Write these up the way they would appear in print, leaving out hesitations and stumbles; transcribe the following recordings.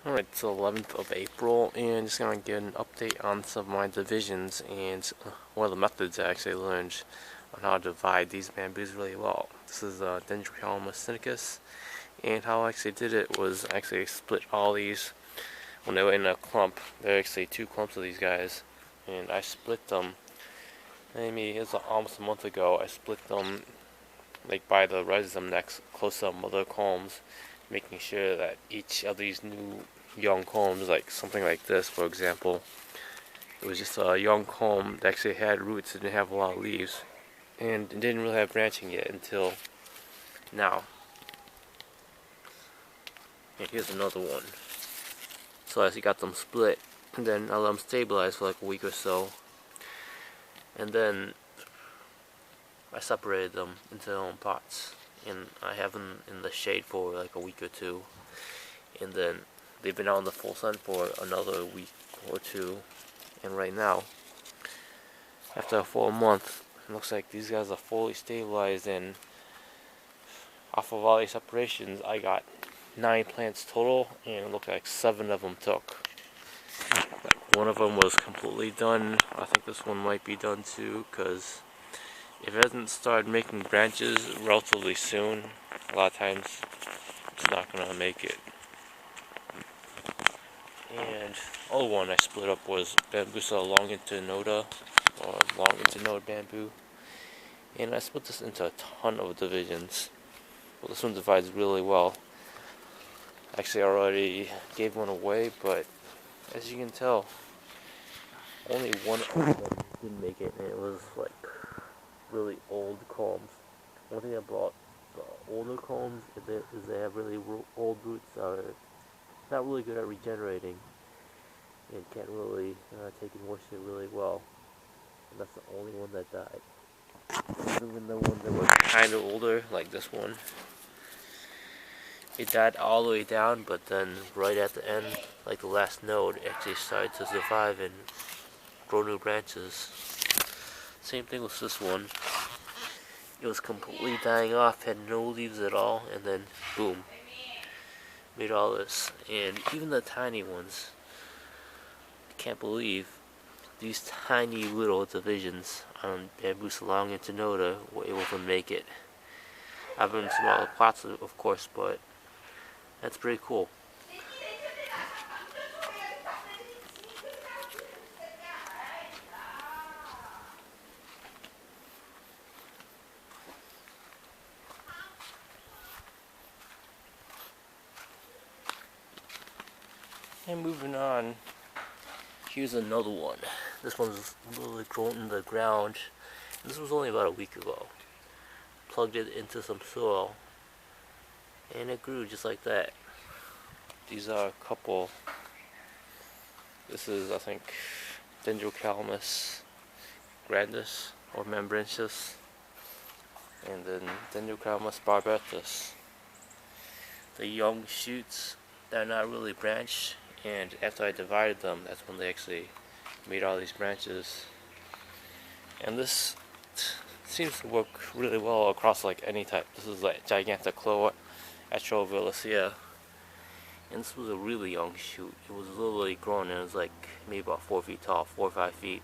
Alright, it's the 11th of April, and just gonna get an update on some of my divisions and one of the methods I actually learned on how to divide these bamboos really well. This is dendrocalamus sinicus, and how I actually did it was actually split all these when they were in a clump. There are actually two clumps of these guys, and I split them. Maybe it was almost a month ago. I split them like by the rhizome next, close to mother culms, making sure that each of these new young culms, like something like this, for example, it was just a young culm that actually had roots and didn't have a lot of leaves, and it didn't really have branching yet until now. And here's another one. So I actually got them split, and then I let them stabilize for like a week or so, and then I separated them into their own pots, and I have them in the shade for like a week or two, and then they've been out in the full sun for another week or two, and right now, after a full month, it looks like these guys are fully stabilized, and off of all these separations, I got 9 plants total, and it looked like 7 of them took. Like one of them was completely done. I think this one might be done too, because if it hasn't started making branches relatively soon, a lot of times it's not going to make it. And the other one I split up was bambusa longinternode, or longinternode bamboo. And I split this into a ton of divisions. Well, this one divides really well. Actually, I already gave one away, but as you can tell, only one of them didn't make it, and it was like really old culms. One thing about the older culms is they have really old roots that are not really good at regenerating and can't really take in moisture really well. And that's the only one that died. Even the ones that were kind of older, like this one, it died all the way down, but then right at the end, like the last node, it actually started to survive and grow new branches. Same thing with this one. It was completely dying off, had no leaves at all, and then boom, made all this. And even the tiny ones, I can't believe these tiny little divisions on bambusa longinternode were able to make it. I've been in smaller plots, of course, but that's pretty cool. And moving on, here's another one. This one's literally grown in the ground. This was only about a week ago. Plugged it into some soil, and it grew just like that. These are a couple. This is, I think, dendrocalamus grandis or membranous, and then dendrocalamus barbatus. The young shoots, they're not really branched, and after I divided them, that's when they actually made all these branches. And this seems to work really well across like any type. This is like Gigantochlora atrovilacea, and this was a really young shoot. It was literally growing, and it was like maybe about 4 feet tall, 4 or 5 feet,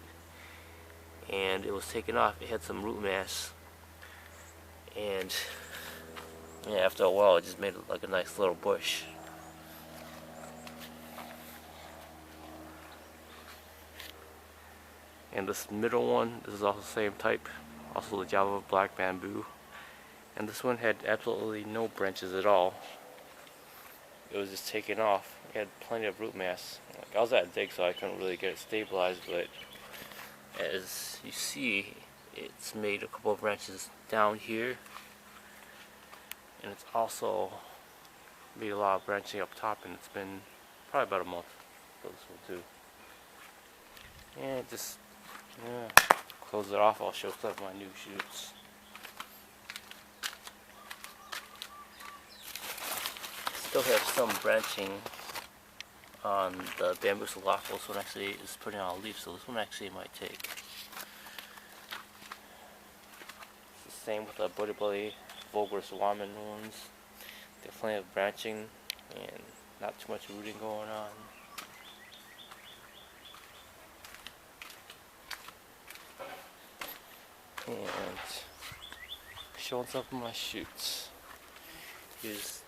and it was taken off. It had some root mass, and yeah, after a while, it just made it like a nice little bush. And this middle one, this is also the same type, also the Java black bamboo. And this one had absolutely no branches at all. It was just taken off. It had plenty of root mass. Like, I was at a dig, so I couldn't really get it stabilized, but as you see, it's made a couple of branches down here, and it's also made a lot of branching up top, and it's been probably about a month for this one too. And just close it off. I'll show some of my new shoots. Still have some branching on the bambusa local. This one actually is putting on a leaf, so this one actually might take. It's the same with the Buddy vulgar Swamin ones. They have plenty of branching, and not too much rooting going on. And showing some of my shoots. Here's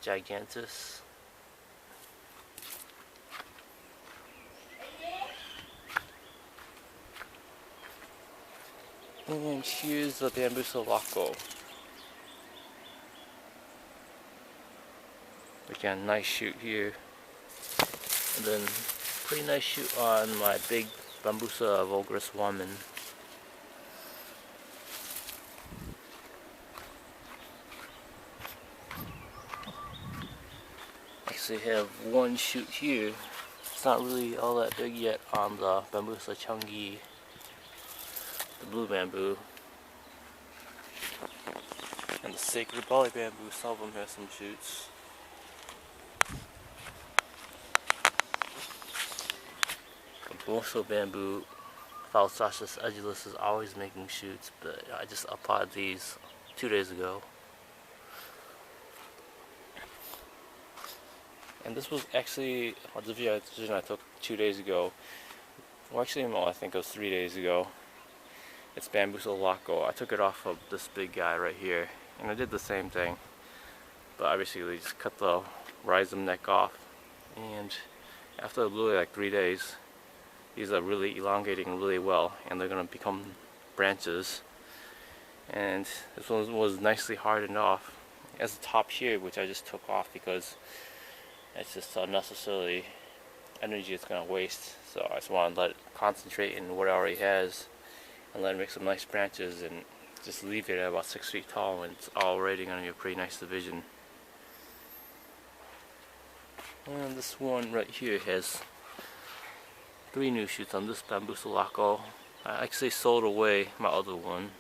gigantus. And here's the bambusa laco. Again, nice shoot here. And then pretty nice shoot on my big bambusa vulgaris woman. Actually have one shoot here. It's not really all that big yet on the bambusa chungi, the blue bamboo. And the sacred Bali bamboo, some of them have some shoots. The Boso bamboo, Phallosaurus edulis, is always making shoots, but I just applied these 2 days ago. And this was actually a decision I took 2 days ago. Well, actually, no, I think it was 3 days ago. It's bambusa laco. I took it off of this big guy right here, and I did the same thing. But I basically just cut the rhizome neck off, and after literally like 3 days, these are really elongating really well, and they're gonna become branches. And this one was nicely hardened off. It has a top here, which I just took off because it's just unnecessarily energy it's gonna waste. So I just want to let it concentrate in what it already has, and let it make some nice branches, and just leave it at about 6 feet tall, and it's already gonna be a pretty nice division. And this one right here has 3 new shoots on this bambusa laco. I actually sold away my other one,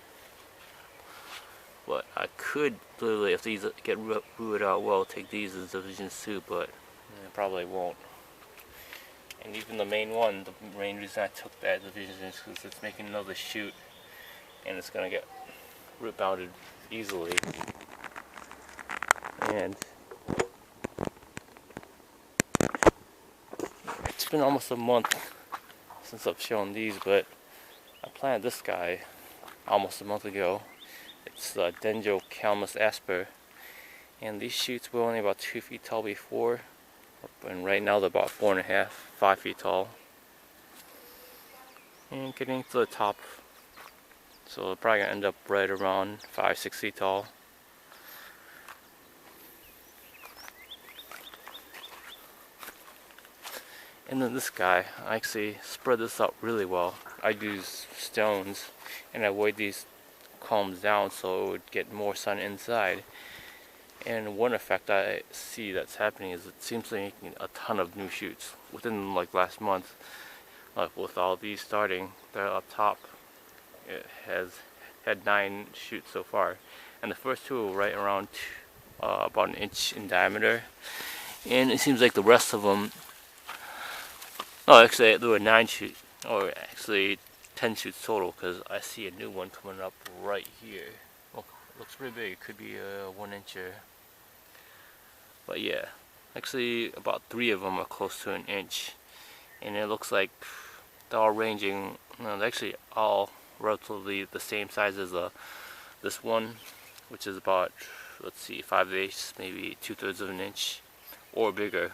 but I could literally, if these get rooted out well, take these as divisions too, but I probably won't. And even the main one, the main reason I took that division is because it's making another shoot, and it's gonna get root bounded easily. And it's been almost a month since I've shown these, but I planted this guy almost a month ago. It's the dendrocalamus asper, and these shoots were only about 2 feet tall before, and right now they're about 4.5, 5 feet tall, and getting to the top, so they're probably gonna end up right around 5, 6 feet tall. And then this guy, I actually spread this out really well. I use stones, and I weighed these culms down so it would get more sun inside. And one effect I see that's happening is it seems to be making a ton of new shoots within like last month. Like with all these starting, they're up top. It has had 9 shoots so far, and the first 2 were right around about 1 inch in diameter. And it seems like the rest of them, oh, actually there were 9 shoots, or actually 10 shoots total, because I see a new one coming up right here. Look, looks pretty big. It could be a 1 incher. But yeah, actually about 3 of them are close to 1 inch, and it looks like they're all ranging. They're actually all relatively the same size as this one, which is about, let's see, 5/8, maybe 2/3 of 1 inch, or bigger.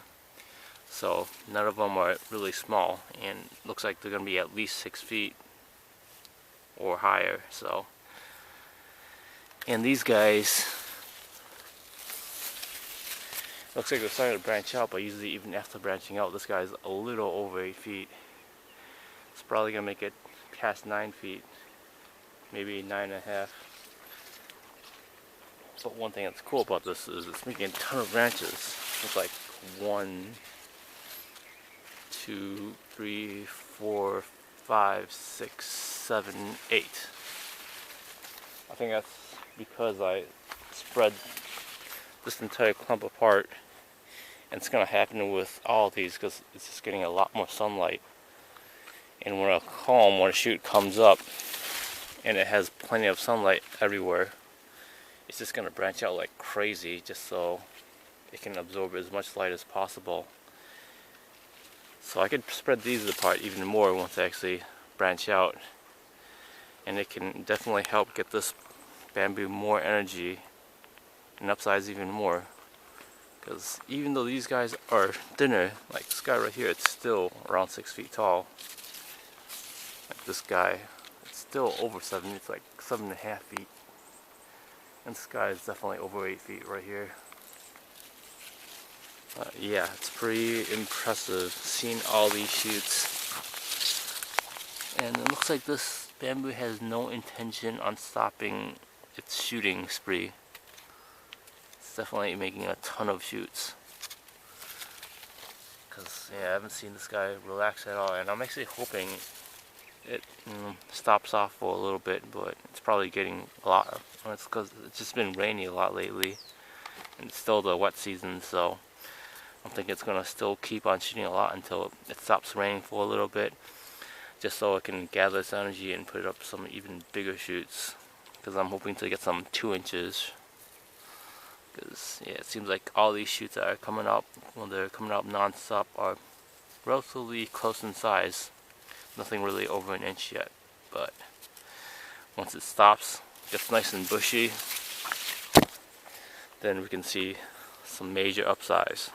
So none of them are really small, and looks like they're gonna be at least 6 feet or higher. So, and these guys, looks like they're starting to branch out, but usually even after branching out, this guy's a little over 8 feet. It's probably gonna make it past 9 feet, maybe 9.5. But one thing that's cool about this is it's making a ton of branches. It's like 1, 2, 3, 4, 5, 6, 7, 8. I think that's because I spread this entire clump apart, and it's going to happen with all of these because it's just getting a lot more sunlight. And when a shoot comes up and it has plenty of sunlight everywhere, it's just going to branch out like crazy, just so it can absorb as much light as possible. So I could spread these apart even more once I actually branch out, and it can definitely help get this bamboo more energy and upsize even more. Because even though these guys are thinner, like this guy right here, it's still around 6 feet tall. Like this guy, it's still over 7, it's like 7.5 feet. And this guy is definitely over 8 feet right here. Yeah, it's pretty impressive seeing all these shoots. And it looks like this bamboo has no intention on stopping its shooting spree. It's definitely making a ton of shoots. Because, yeah, I haven't seen this guy relax at all. And I'm actually hoping it stops off for a little bit, but it's probably getting a lot. It's because it's just been rainy a lot lately. And it's still the wet season, so I'm thinking it's going to still keep on shooting a lot until it stops raining for a little bit, just so it can gather its energy and put up some even bigger shoots, because I'm hoping to get some 2 inches. Because, yeah, it seems like all these shoots that are coming up, when they're coming up non-stop, are relatively close in size. Nothing really over an inch yet, but once it stops, gets nice and bushy, then we can see some major upsize.